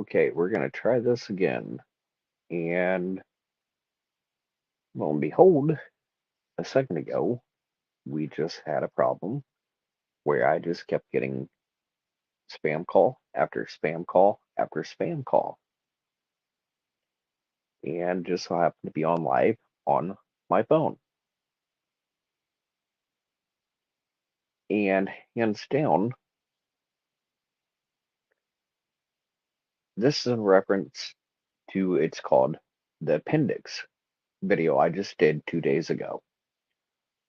Okay, we're going to try this again. And lo and behold, a second ago, we just had a problem where I just kept getting spam call after spam call after spam call. And just so happened to be on live on my phone. And hands down, this is in reference to it's called the appendix video I just did 2 days ago.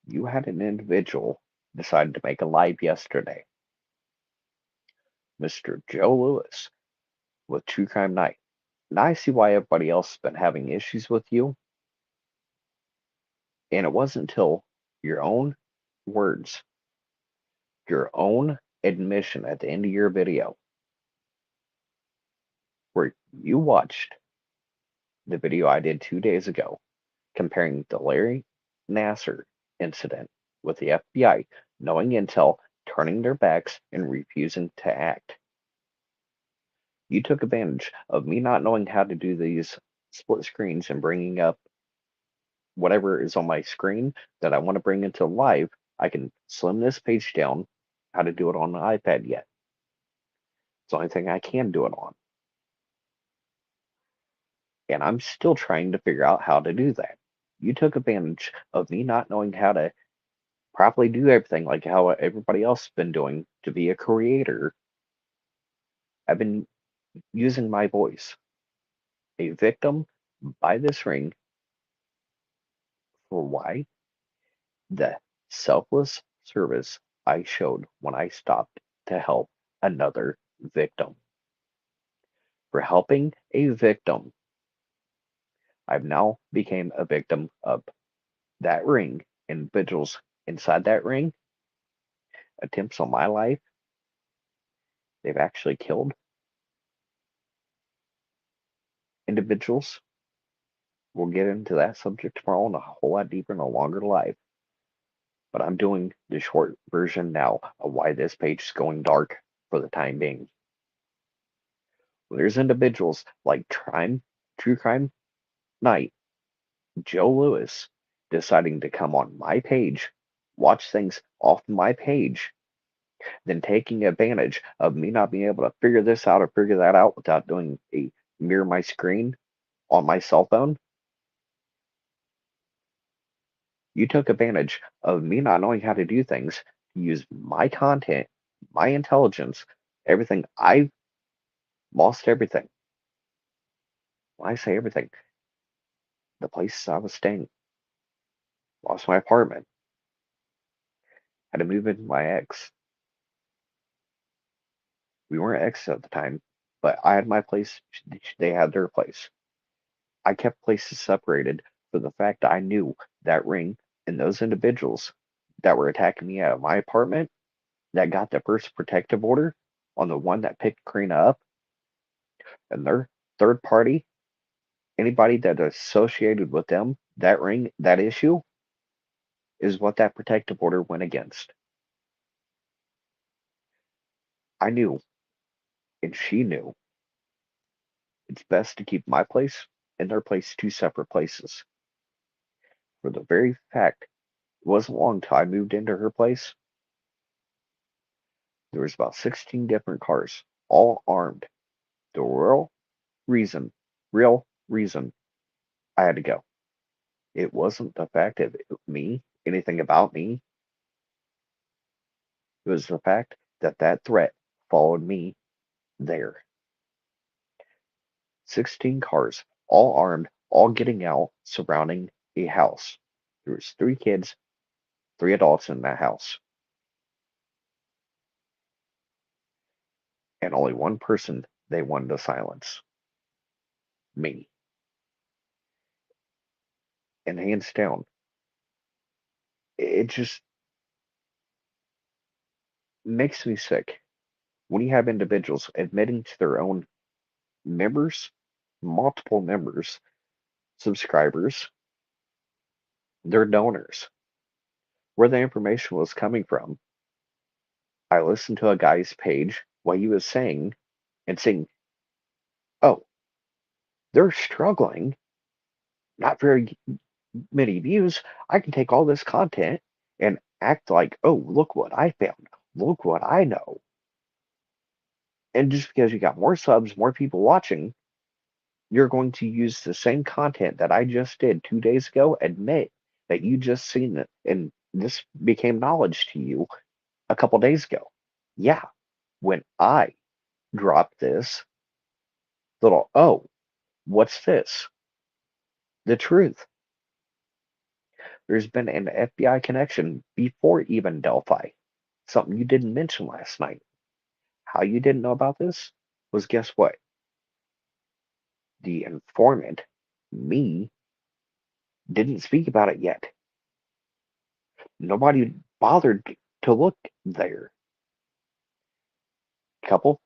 You had an individual decide to make a live yesterday, Mr. Joe Lewis with True Crime Night. Now I see why everybody else has been having issues with you. And it wasn't until your own words, your own admission at the end of your video, where you watched the video I did 2 days ago comparing the Larry Nassar incident with the FBI knowing intel, turning their backs, and refusing to act. You took advantage of me not knowing how to do these split screens and bringing up whatever is on my screen that I want to bring into live. I can slim this page down. How to do it on the iPad yet? It's the only thing I can do it on. And I'm still trying to figure out how to do that. You took advantage of me not knowing how to properly do everything like how everybody else has been doing to be a creator. I've been using my voice, a victim by this ring, for why? The selfless service I showed when I stopped to help another victim. For helping a victim, I've now became a victim of that ring, individuals inside that ring, attempts on my life. They've actually killed individuals. We'll get into that subject tomorrow and a whole lot deeper and a longer live. But I'm doing the short version now of why this page is going dark for the time being. There's individuals like True Crime Night, Joe Lewis, deciding to come on my page, watch things off my page, then taking advantage of me not being able to figure this out or figure that out without doing a mirror my screen on my cell phone. You took advantage of me not knowing how to do things to use my content, my intelligence, everything. I've lost everything. When I say everything, the places I was staying, lost my apartment, had to move in with my ex. We weren't exes at the time, but I had my place, they had their place. I kept places separated for the fact I knew that ring and those individuals that were attacking me out of my apartment that got the first protective order on the one that picked Karina up, and their third party, anybody that associated with them, that ring, that issue, is what that protective order went against. I knew, and she knew, it's best to keep my place and their place two separate places. For the very fact, it wasn't long till I moved into her place. There was about 16 different cars, all armed. The real reason I had to go. It wasn't the fact of me, anything about me. It was the fact that that threat followed me there. 16 cars, all armed, all getting out, surrounding a house. There was 3 kids, 3 adults in that house, and only one person they wanted to silence, me. And hands down, it just makes me sick when you have individuals admitting to their own members, multiple members, subscribers, their donors, where the information was coming from. I listened to a guy's page, what he was saying, and saying They're struggling, not very many views. I can take all this content and act like, oh, look what I found. Look what I know. And just because you got more subs, more people watching, you're going to use the same content that I just did 2 days ago, admit that you just seen it, and this became knowledge to you a couple days ago. Yeah, when I dropped this little, oh, what's this? The truth. There's been an FBI connection before even Delphi. Something you didn't mention last night. How you didn't know about this was, guess what? The informant, me, didn't speak about it yet. Nobody bothered to look there. Couple,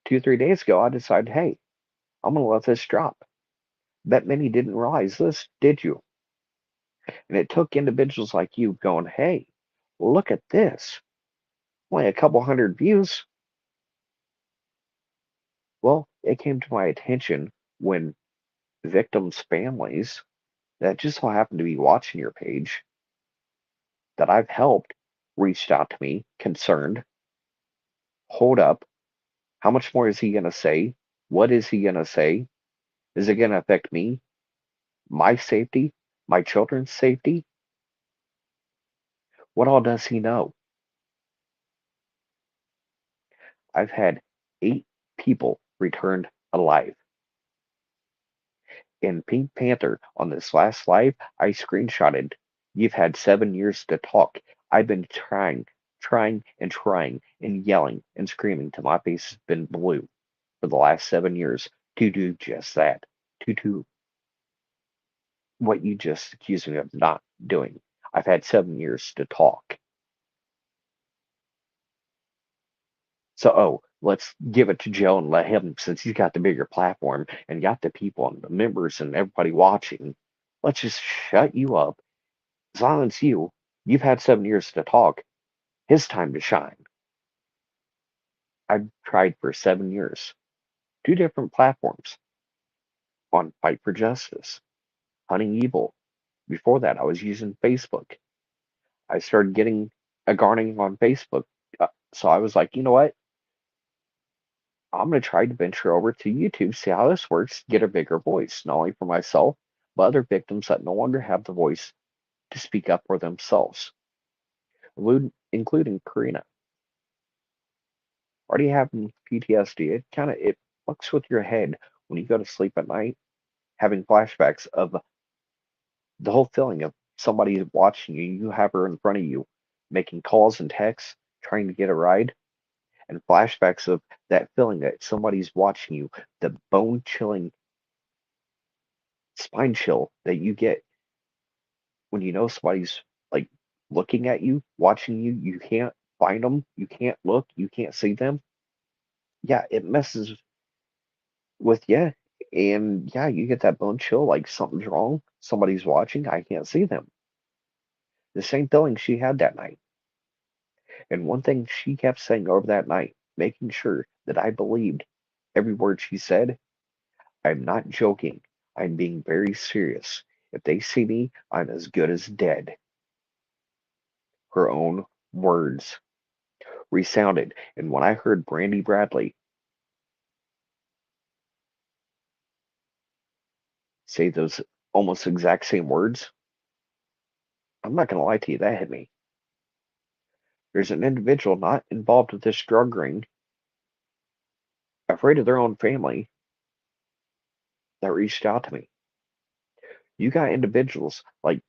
2, 3 days ago, I decided, hey, I'm going to let this drop. Bet many didn't realize this, did you? And it took individuals like you going, hey, look at this. Only a couple hundred views. Well, it came to my attention when victims' families that just so happened to be watching your page that I've helped reached out to me, concerned. Hold up. How much more is he going to say? What is he going to say? Is it going to affect me, my safety, my children's safety? What all does he know? I've had 8 people returned alive. In Pink Panther, on this last live, I screenshotted. You've had 7 years to talk. I've been trying, and yelling and screaming till my face has been blue for the last 7 years to do just that. To do what you just accused me of not doing. I've had 7 years to talk. So, oh, let's give it to Joe and let him, since he's got the bigger platform and got the people and the members and everybody watching, let's just shut you up, silence you. You've had 7 years to talk. His time to shine. I've tried for 7 years. 2 different platforms on Fight for Justice, Hunting Evil. Before that, I was using Facebook. I started getting a gardening on Facebook. So I was like, you know what? I'm going to try to venture over to YouTube, see how this works, get a bigger voice, not only for myself, but other victims that no longer have the voice to speak up for themselves, including Karina. Already having PTSD, it fucks with your head when you go to sleep at night, having flashbacks of the whole feeling of somebody watching you, you have her in front of you, making calls and texts, trying to get a ride, and flashbacks of that feeling that somebody's watching you, the bone chilling spine chill that you get when you know somebody's like looking at you, watching you, you can't find them, you can't look, you can't see them. Yeah, it messes with you. And yeah, you get that bone chill like something's wrong. Somebody's watching, I can't see them. The same feeling she had that night. And one thing she kept saying over that night, making sure that I believed every word she said, I'm not joking. I'm being very serious. If they see me, I'm as good as dead. Her own words resounded. And when I heard Brandy Bradley say those almost exact same words, I'm not going to lie to you, that hit me. There's an individual not involved with this drug ring, afraid of their own family, that reached out to me. You got individuals like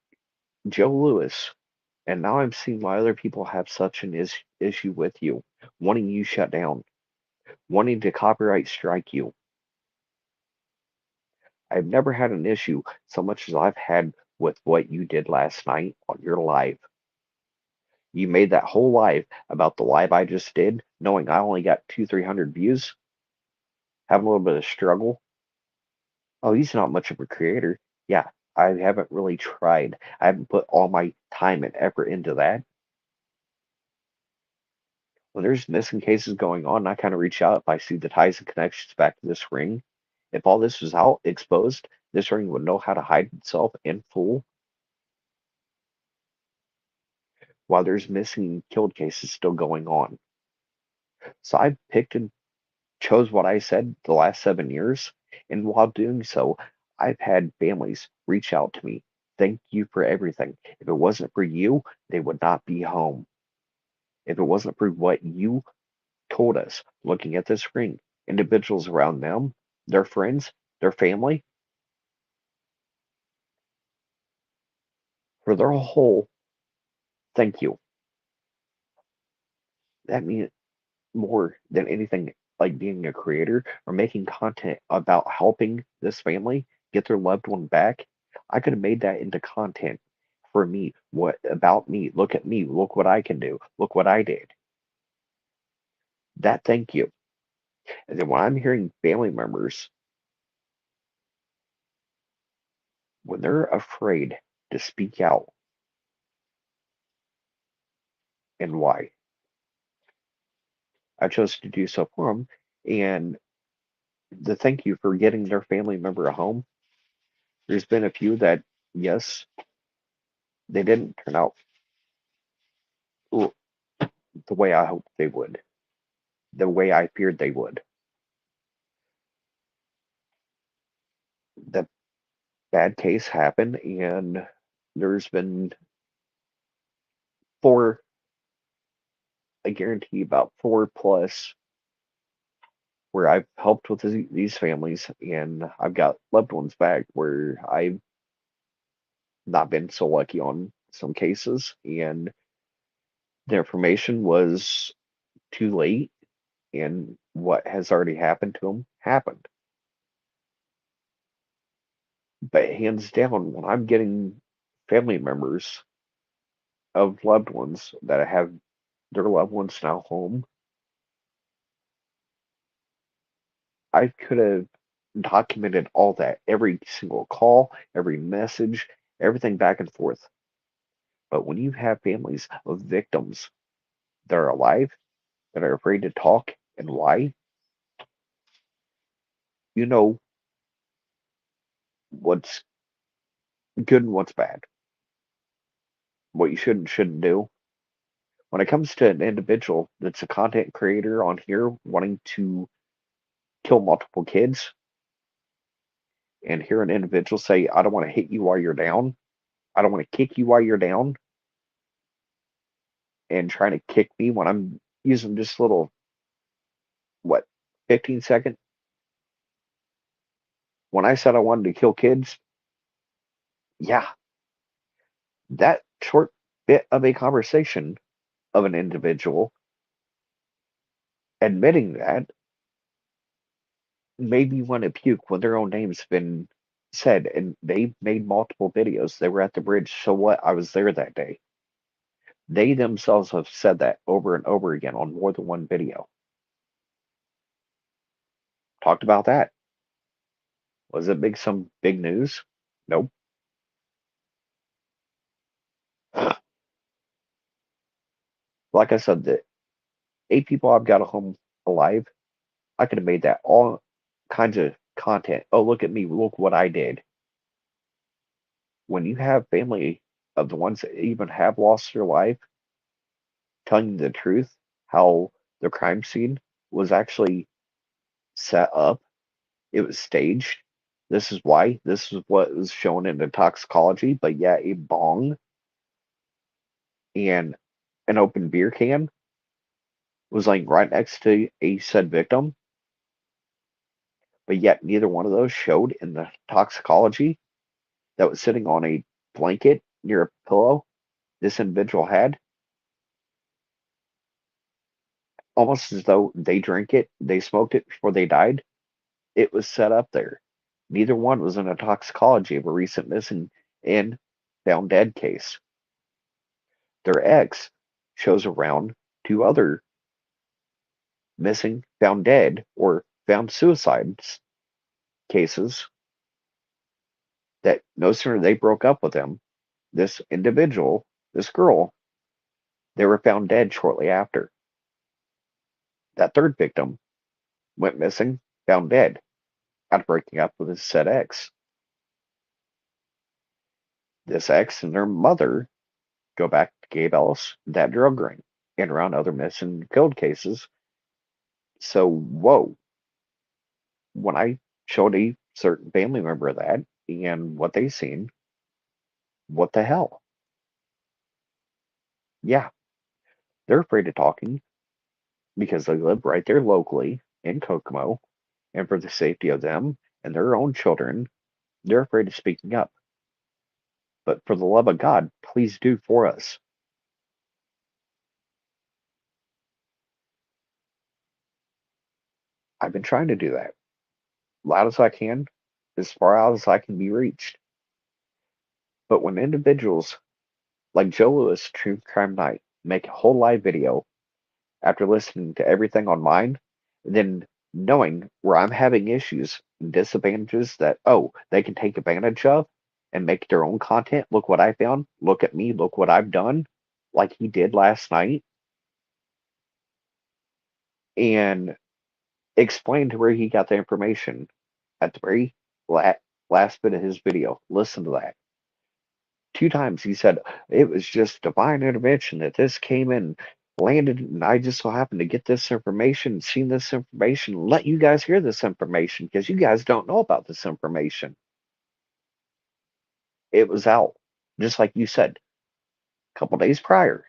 Joe Lewis, and now I'm seeing why other people have such an issue with you, wanting you shut down, wanting to copyright strike you. I've never had an issue so much as I've had with what you did last night on your live. You made that whole live about the live I just did, knowing I only got 200-300 views, having a little bit of struggle. Oh, he's not much of a creator. Yeah, I haven't really tried. I haven't put all my time and effort into that. When there's missing cases going on, I kind of reach out if I see the ties and connections back to this ring, If all this was out exposed, this ring would know how to hide itself in full while there's missing and killed cases still going on. So I picked and chose what I said the last 7 years, and while doing so, I've had families reach out to me. Thank you for everything. If it wasn't for you, they would not be home. If it wasn't for what you told us, looking at this ring, individuals around them, their friends, their family, for their whole thank you. That means more than anything like being a creator or making content about helping this family get their loved one back. I could have made that into content for me. What about me? Look at me. Look what I can do. Look what I did. That thank you. And then when I'm hearing family members, when they're afraid to speak out and why, I chose to do so for them. And the thank you for getting their family member a home. There's been a few that, yes, they didn't turn out the way I hoped they would, the way I feared they would. The bad case happened, and there's been four, I guarantee about four plus, where I've helped with these families, and I've got loved ones back where I've not been so lucky on some cases, and the information was too late, and what has already happened to them happened. But hands down, when I'm getting family members of loved ones that have their loved ones now home, I could have documented all that, every single call, every message, everything back and forth. But when you have families of victims that are alive, that are afraid to talk and why, you know what's good and what's bad, what you should and shouldn't do. When it comes to an individual that's a content creator on here wanting to kill multiple kids and hear an individual say, I don't want to hit you while you're down, I don't want to kick you while you're down, and trying to kick me when I'm using just little, what, 15 second. When I said I wanted to kill kids, yeah, that short bit of a conversation of an individual admitting that made me want to puke when their own name's been said, and they made multiple videos. They were at the bridge, so what? I was there that day. They themselves have said that over and over again on more than one video. Talked about that. Was it some big news? Nope. Like I said, the 8 people I've got at home alive, I could have made that all kinds of content. Oh, look at me. Look what I did. When you have family of the ones that even have lost their life telling you the truth, how the crime scene was actually set up, it was staged. This is why. This is what was shown in the toxicology. But yeah, a bong and an open beer can was laying right next to a said victim. But yet neither one of those showed in the toxicology that was sitting on a blanket near a pillow this individual had, almost as though they drank it, they smoked it before they died. It was set up there. Neither one was in a toxicology of a recent missing and found dead case. Their ex shows around two other missing, found dead, or found suicides cases that no sooner they broke up with him, this individual, this girl, they were found dead shortly after. That third victim went missing, found dead. after breaking up with his said ex. This ex and their mother go back to Gabe Ellis, that drug ring, and around other missing and killed cases. So, whoa, when I showed a certain family member that and what they seen, what the hell? Yeah, they're afraid of talking because they live right there locally in Kokomo, and for the safety of them and their own children, they're afraid of speaking up. But for the love of God, please do for us. I've been trying to do that loud as I can, as far out as I can be reached. But when individuals like Joe Lewis, True Crime Night, make a whole live video after listening to everything on mine, then knowing where I'm having issues and disadvantages that, oh, they can take advantage of and make their own content. Look what I found. Look at me. Look what I've done, like he did last night, and explain to where he got the information at the very last bit of his video. Listen to that. 2 times he said it was just divine intervention that this came in, landed, and I just so happened to get this information, seen this information, let you guys hear this information because you guys don't know about this information. It was out, just like you said, a couple days prior.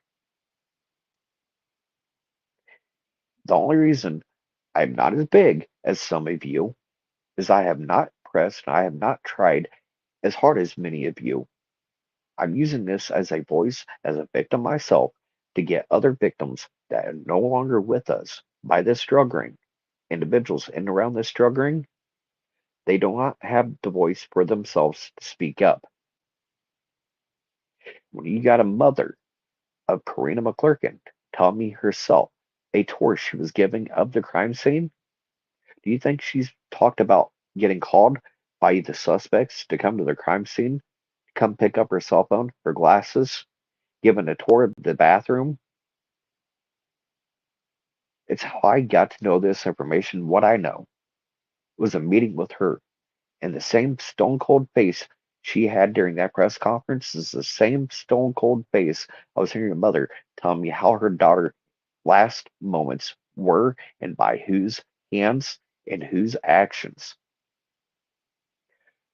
The only reason I'm not as big as some of you is I have not pressed and I have not tried as hard as many of you. I'm using this as a voice, as a victim myself, to get other victims that are no longer with us by this drug ring, individuals in and around this drug ring, they do not have the voice for themselves to speak up. When you got a mother of Karina McClurkin tell me herself a tour she was giving of the crime scene, do you think she's talked about getting called by the suspects to come to the crime scene, come pick up her cell phone, her glasses, given a tour of the bathroom? It's how I got to know this information. What I know was a meeting with her, and the same stone cold face she had during that press conference is the same stone cold face I was hearing your mother telling me how her daughter last moments were and by whose hands and whose actions.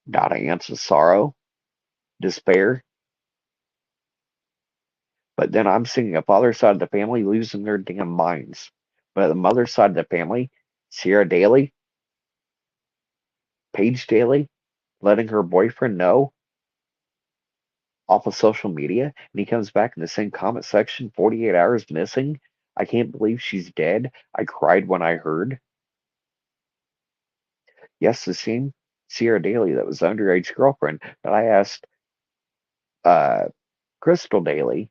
Not an answer sorrow, despair, but then I'm seeing a father's side of the family losing their damn minds. But the mother's side of the family, Sierra Daly, Paige Daly, letting her boyfriend know off of social media, and he comes back in the same comment section 48 hours missing. I can't believe she's dead. I cried when I heard. Yes, the same Sierra Daly that was the underage girlfriend. But I asked uh, Crystal Daly,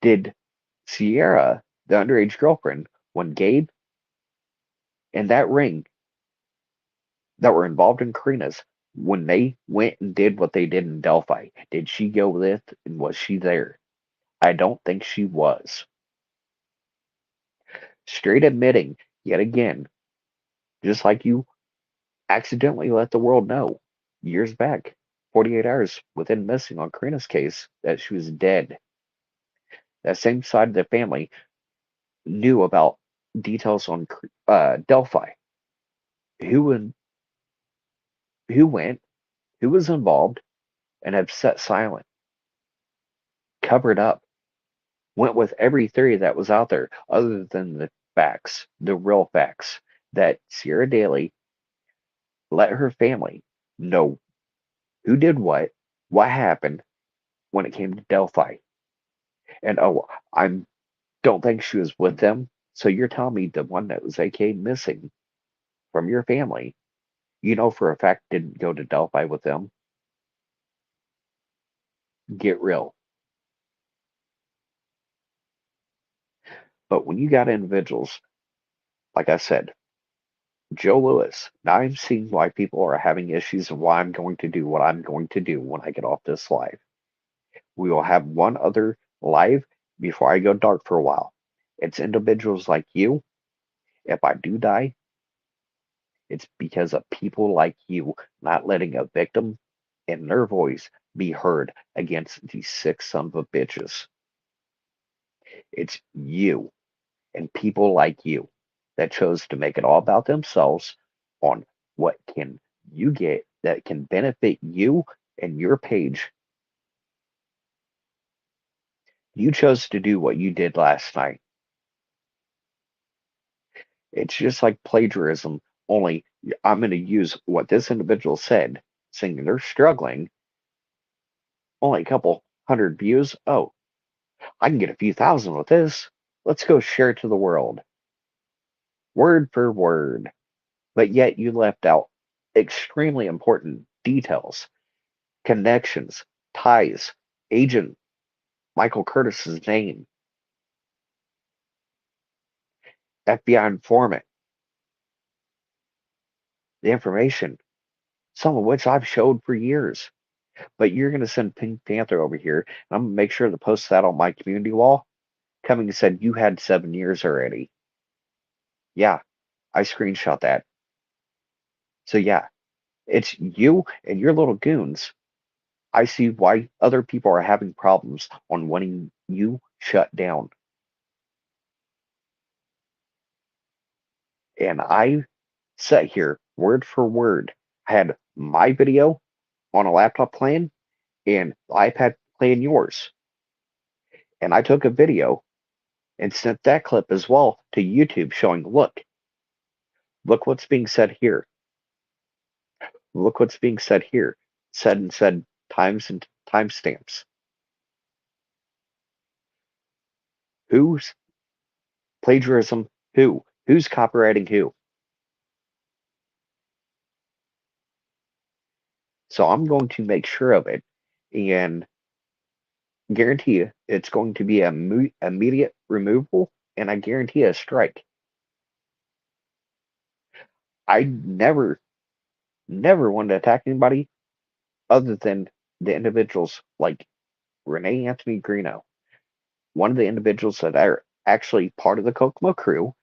did Sierra, the underage girlfriend, when Gabe and that ring that were involved in Karina's, when they went and did what they did in Delphi, did she go with and was she there? I don't think she was. Straight admitting, yet again, just like you accidentally let the world know years back, 48 hours within missing on Karina's case, that she was dead. That same side of the family knew about details on Delphi. Who who went, who was involved, and have sat silent, covered up, went with every theory that was out there other than the facts, the real facts, that Sierra Daly let her family know who did what happened when it came to Delphi. And oh, I don't think she was with them. So you're telling me the one that was AK missing from your family, you know for a fact didn't go to Delphi with them? Get real. But when you got individuals, like I said, Joe Lewis, now I'm seeing why people are having issues and why I'm going to do what I'm going to do when I get off this live. We will have one other live before I go dark for a while. It's individuals like you. If I do die, It's because of people like you not letting a victim and their voice be heard against these sick sons of bitches. It's you and people like you that chose to make it all about themselves on what can you get that can benefit you and your page. You chose to do what you did last night. It's just like plagiarism, only I'm going to use what this individual said, saying they're struggling, only a couple hundred views. Oh, I can get a few thousand with this. Let's go share it to the world, word for word. But yet you left out extremely important details, connections, ties, agent Michael Curtis's name, FBI informant, the information, some of which I've showed for years. But you're going to send Pink Panther over here, and I'm going to make sure to post that on my community wall. Coming and said, you had 7 years already. Yeah, I screenshot that. So yeah, it's you and your little goons. I see why other people are having problems on wanting you shut down. And I sat here word for word. I had my video on a laptop playing and the iPad playing yours. And I took a video and sent that clip as well to YouTube showing, look what's being said here. Look what's being said here. Said and said times and timestamps. Who's plagiarism? Who? Who's copywriting who? So I'm going to make sure of it and guarantee you it's going to be a immediate removal, and I guarantee a strike. I never wanted to attack anybody other than the individuals like Renee Anthony Greeno, one of the individuals that are actually part of the Kokomo crew,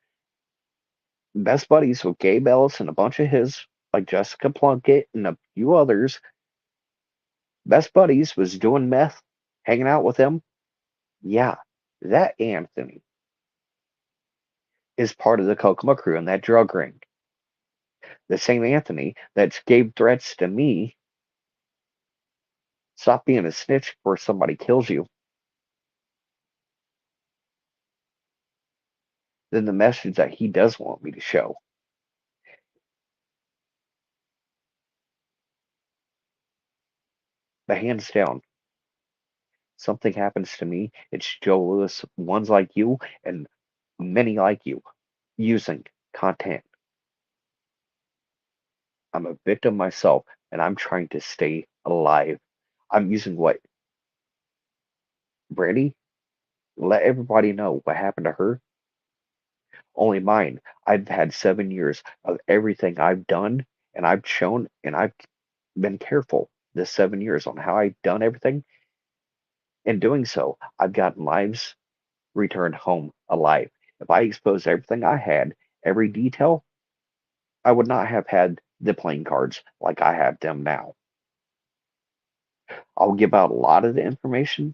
best buddies with Gabe Ellis and a bunch of his, like Jessica Plunkett and a few others. Best buddies was doing meth, hanging out with him. Yeah, that Anthony is part of the Kokomo crew and that drug ring. The same Anthony that gave threats to me, stop being a snitch before somebody kills you. Then the message that he does want me to show. But hands down, something happens to me, it's Joe Lewis, ones like you and many like you, using content. I'm a victim myself, and I'm trying to stay alive. I'm using what Brandy, let everybody know what happened to her. Only mine. I've had 7 years of everything I've done, and I've shown, and I've been careful this 7 years on how I've done everything. In doing so, I've gotten lives returned home alive. If I exposed everything I had, every detail, I would not have had the playing cards like I have them now. I'll give out a lot of the information,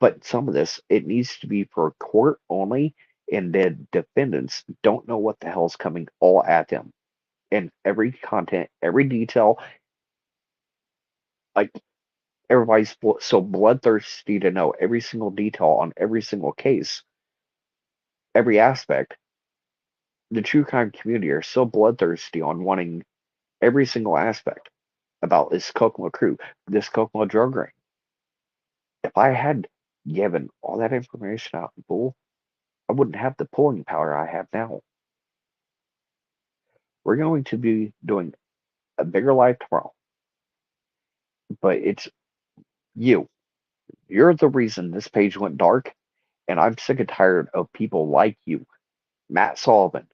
but some of this, it needs to be for court only, and the defendants don't know what the hell's coming all at them. And every content, every detail, like everybody's so bloodthirsty to know every single detail on every single case, every aspect. The true crime community are so bloodthirsty on wanting every single aspect about this Kokomo crew, this Kokomo drug ring. If I had given all that information out in full, I wouldn't have the pulling power I have now. We're going to be doing a bigger live tomorrow, but it's you. You're the reason this page went dark, and I'm sick and tired of people like you, Matt Sullivan,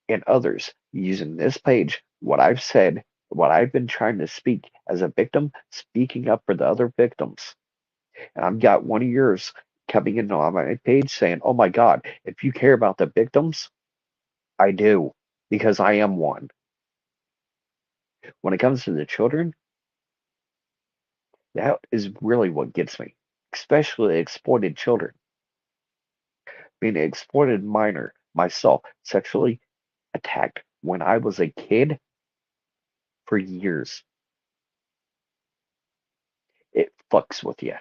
and others using this page, what I've said, what I've been trying to speak as a victim, speaking up for the other victims. And I've got one of yours coming in on my page saying, oh my God, if you care about the victims, I do. because I am one. When it comes to the children, that is really what gets me, especially exploited children. Being an exploited minor myself, sexually attacked when I was a kid for years. It fucks with you.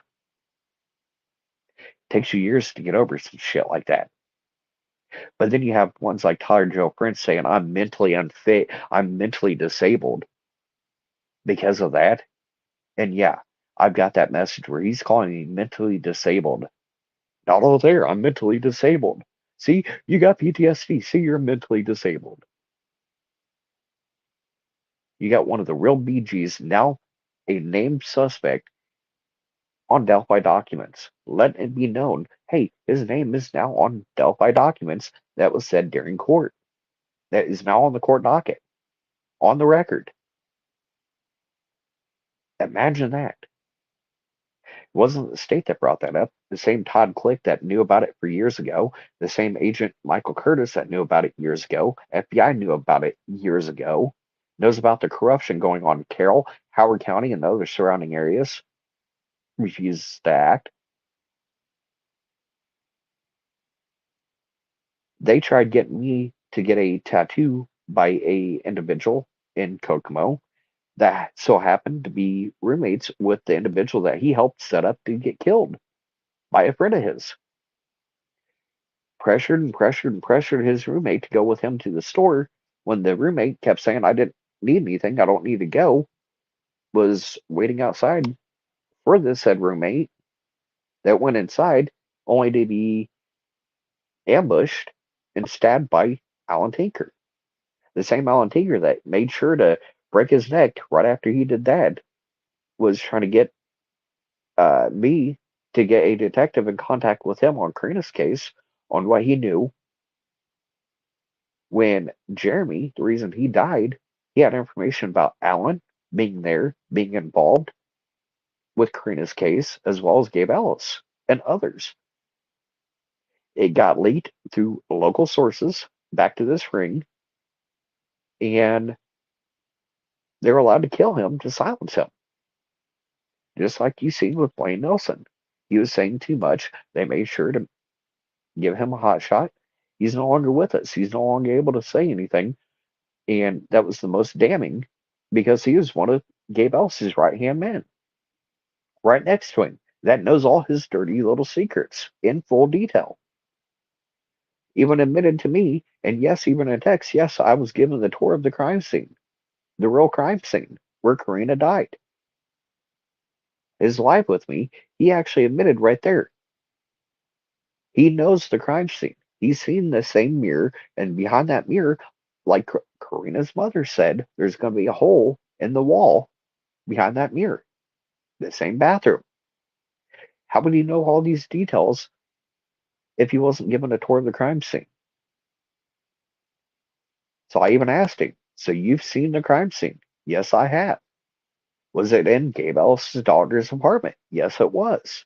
Takes you years to get over some shit like that. But then you have ones like Tyler Joe Prince saying, I'm mentally unfit, I'm mentally disabled because of that. And yeah, I've got that message where he's calling me mentally disabled. Not all there, I'm mentally disabled. See, you got PTSD. See, you're mentally disabled. You got one of the real BGs, now a named suspect on Delphi documents. Let it be known, hey, his name is now on Delphi documents that was said during court. That is now on the court docket, on the record. Imagine that. It wasn't the state that brought that up. The same Todd Click that knew about it for years ago. The same agent Michael Curtis that knew about it years ago. FBI knew about it years ago. Knows about the corruption going on in Carroll, Howard County, and the other surrounding areas. Refuses to act. They tried getting me to get a tattoo by a individual in Kokomo that so happened to be roommates with the individual that he helped set up to get killed by a friend of his. Pressured and pressured and pressured his roommate to go with him to the store when the roommate kept saying, I didn't need anything, I don't need to go, was waiting outside for this said roommate that went inside only to be ambushed and stabbed by Alan Tinker. The same Alan Tinker that made sure to break his neck right after he did that was trying to get me to get a detective in contact with him on Karina's case on what he knew when Jeremy, the reason he died, he had information about Alan being there, being involved with Karina's case, as well as Gabe Ellis and others. It got leaked through local sources back to this ring, and they were allowed to kill him to silence him. Just like you seen with Blaine Nelson. He was saying too much. They made sure to give him a hot shot. He's no longer with us. He's no longer able to say anything. And that was the most damning because he was one of Gabe Ellis's right hand men right next to him that knows all his dirty little secrets in full detail. Even admitted to me, and yes, even in text, yes, I was given the tour of the crime scene, the real crime scene where Karina died. His life with me, he actually admitted right there. He knows the crime scene. He's seen the same mirror, and behind that mirror, like Karina's mother said, there's going to be a hole in the wall behind that mirror. The same bathroom. How would he know all these details if he wasn't given a tour of the crime scene? So I even asked him, so you've seen the crime scene? Yes, I have. Was it in Gabe Ellis's daughter's apartment? Yes, it was.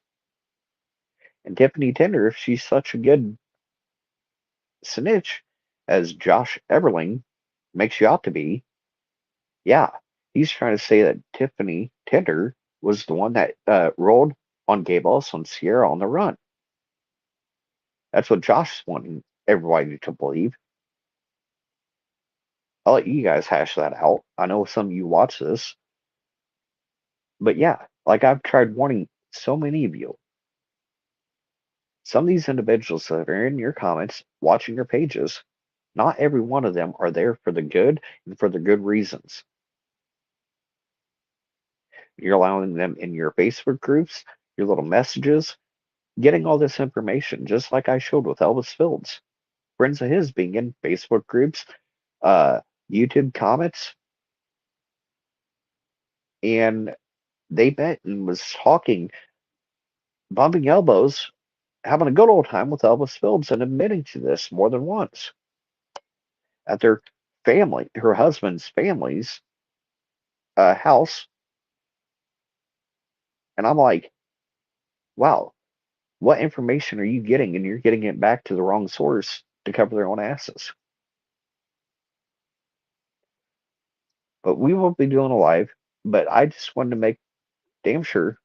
And Tiffany Tender, if she's such a good snitch as Josh Everling makes you out to be, yeah, he's trying to say that Tiffany Tender was the one that rolled on Gabe Ellis on Sierra on the run. That's what Josh is wanting everybody to believe. I'll let you guys hash that out. I know some of you watch this. But yeah, like I've tried warning so many of you. Some of these individuals that are in your comments, watching your pages, not every one of them are there for the good and for the good reasons. You're allowing them in your Facebook groups, your little messages, getting all this information, just like I showed with Elvis Fields. Friends of his being in Facebook groups, uh, YouTube comments, and they met and was talking, bumping elbows, having a good old time with Elvis Fields and admitting to this more than once at their family, her husband's family's house. And I'm like, wow, what information are you getting? And you're getting it back to the wrong source to cover their own asses. But we won't be doing a live. But I just wanted to make damn sure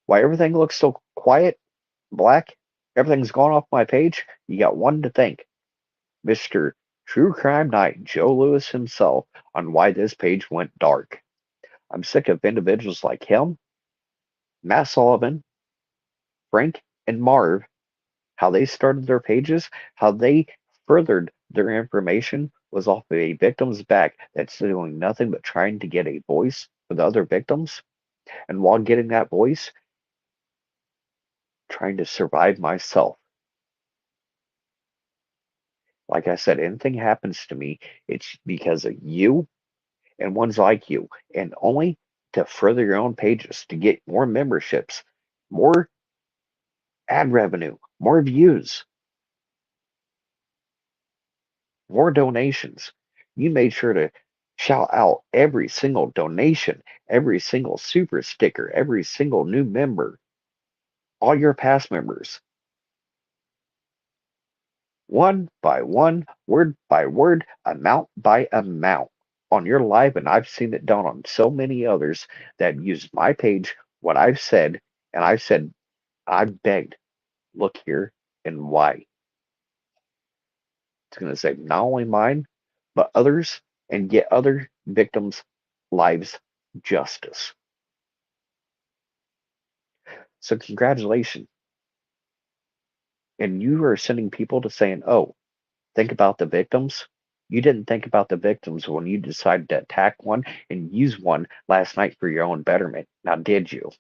why everything looks so quiet, black, everything's gone off my page. You got one to thank, Mr. True Crime Night, Joe Lewis himself, on why this page went dark. I'm sick of individuals like him, Matt Sullivan, Frank, and Marv, how they started their pages, how they furthered their information was off of a victim's back that's doing nothing but trying to get a voice for the other victims. And while getting that voice, trying to survive myself. Like I said, anything happens to me, it's because of you and ones like you, and only to further your own pages, to get more memberships, more ad revenue, more views, more donations. You made sure to shout out every single donation, every single super sticker, every single new member, all your past members, one by one, word by word, amount by amount on your live. And I've seen it done on so many others that used my page, what I've said, and I've said, I've begged, look here and why. It's going to save not only mine, but others and get other victims' lives justice. So, congratulations. And you are sending people to saying, oh, think about the victims. You didn't think about the victims when you decided to attack one and use one last night for your own betterment. Now, did you?